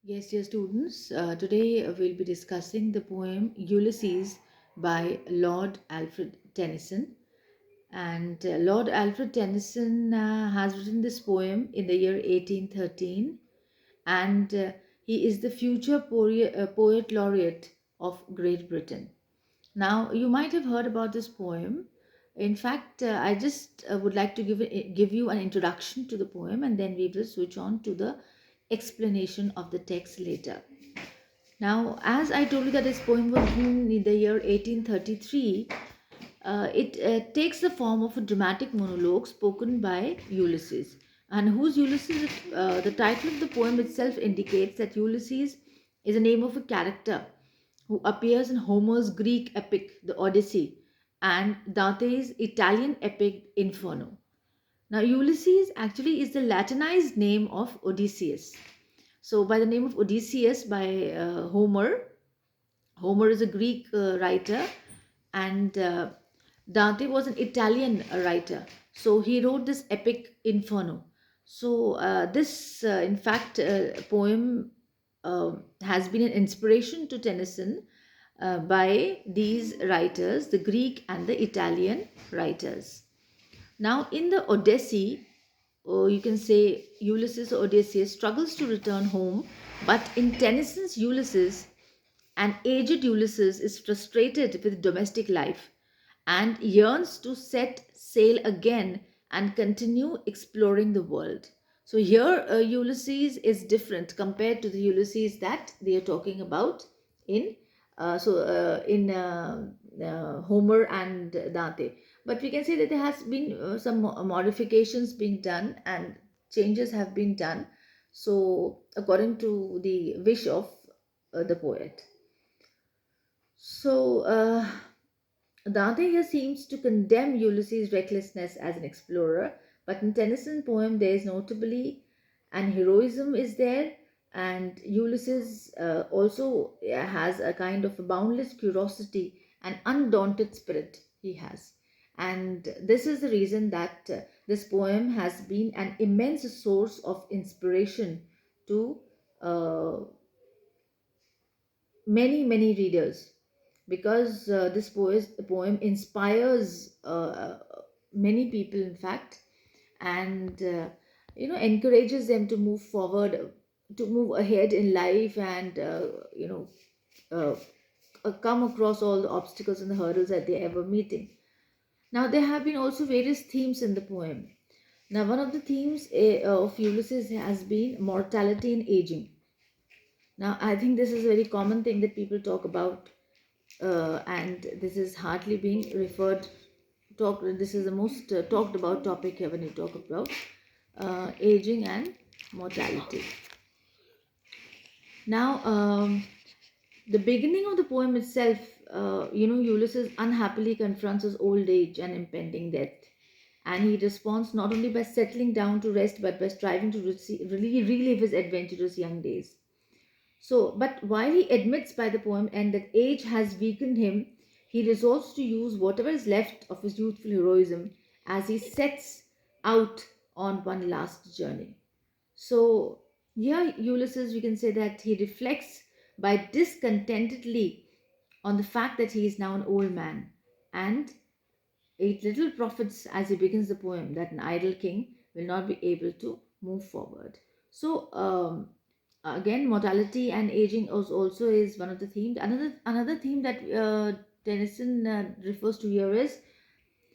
Yes, dear students, today we'll be discussing the poem Ulysses by Lord Alfred Tennyson. And Lord Alfred Tennyson has written this poem in the year 1813, and he is the future poet laureate of Great Britain. Now, you might have heard about this poem. In fact, I just would like to give you an introduction to the poem, and then we will switch on to the explanation of the text later. Now, as I told you that this poem was written in the year 1833, it takes the form of a dramatic monologue spoken by Ulysses. And who's Ulysses? The title of the poem itself indicates that Ulysses is the name of a character who appears in Homer's Greek epic, the Odyssey, and Dante's Italian epic, Inferno. Now, Ulysses actually is the Latinized name of Odysseus. So, by the name of Odysseus by Homer, Homer is a Greek writer, and Dante was an Italian writer. So he wrote this epic Inferno. So this, in fact, poem has been an inspiration to Tennyson by these writers, the Greek and the Italian writers. Now, in the Odyssey, or you can say Ulysses or Odysseus struggles to return home, but in Tennyson's Ulysses, an aged Ulysses is frustrated with domestic life and yearns to set sail again and continue exploring the world. So here, Ulysses is different compared to the Ulysses that they are talking about in Homer and Dante. But we can say that there has been some modifications being done and changes have been done. So according to the wish of the poet. So, Dante here seems to condemn Ulysses' recklessness as an explorer, but in Tennyson's poem, there is notably an heroism is there, and Ulysses also has a kind of a boundless curiosity and undaunted spirit he has. And this is the reason that this poem has been an immense source of inspiration to uh, many readers because this poem inspires many people in fact, and encourages them to move forward, to move ahead in life, and uh, come across all the obstacles and the hurdles that they're ever meeting. Now there have been also various themes in the poem. Now one of the themes of Ulysses has been mortality and aging. Now I think this is a very common thing that people talk about, and this is hardly being referred talk this is the most talked about topic here when you talk about aging and mortality. Now the beginning of the poem itself, Ulysses unhappily confronts his old age and impending death, and he responds not only by settling down to rest but by striving to really relive his adventurous young days. So, but while he admits by the poem end that age has weakened him, he resolves to use whatever is left of his youthful heroism as he sets out on one last journey. So, here Ulysses, we can say that he reflects by discontentedly on the fact that he is now an old man, and it little profits as he begins the poem that an idle king will not be able to move forward. So, again, mortality and aging also is one of the themes. Another theme that Tennyson refers to here is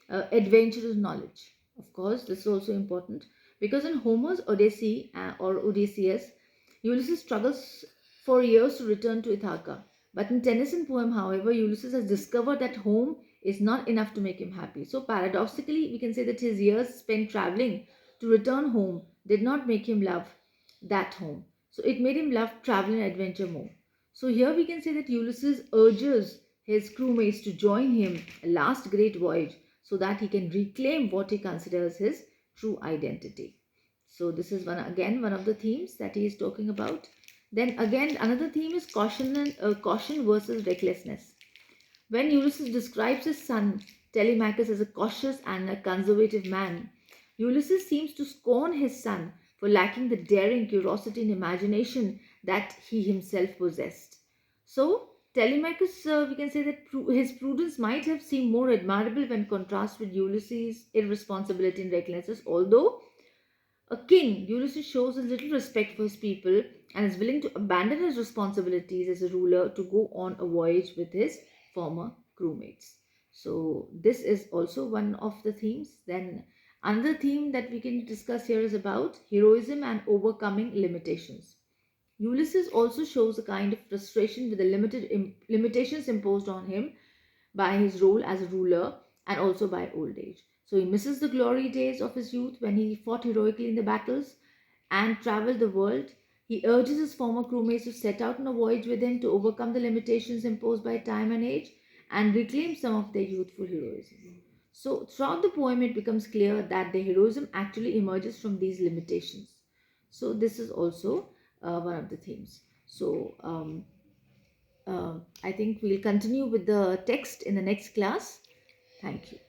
adventurous knowledge. Of course, this is also important because in Homer's Odyssey or Odysseus, Ulysses struggles for years to return to Ithaca. But in Tennyson poem, however, Ulysses has discovered that home is not enough to make him happy. So paradoxically, we can say that his years spent traveling to return home did not make him love that home. So it made him love travel and adventure more. So here we can say that Ulysses urges his crewmates to join him a last great voyage so that he can reclaim what he considers his true identity. So this is one of the themes that he is talking about. Then again another theme is caution versus recklessness. When Ulysses describes his son Telemachus as a cautious and a conservative man, Ulysses seems to scorn his son for lacking the daring, curiosity, and imagination that he himself possessed. So, Telemachus, we can say that his prudence might have seemed more admirable when contrasted with Ulysses' irresponsibility and recklessness, although a king, Ulysses shows a little respect for his people and is willing to abandon his responsibilities as a ruler to go on a voyage with his former crewmates. So, this is also one of the themes. Then, another theme that we can discuss here is about heroism and overcoming limitations. Ulysses also shows a kind of frustration with the limitations imposed on him by his role as a ruler and also by old age. So he misses the glory days of his youth when he fought heroically in the battles and traveled the world. He urges his former crewmates to set out on a voyage with him to overcome the limitations imposed by time and age and reclaim some of their youthful heroism. So, throughout the poem, it becomes clear that the heroism actually emerges from these limitations. So, this is also one of the themes. So, I think we'll continue with the text in the next class. Thank you.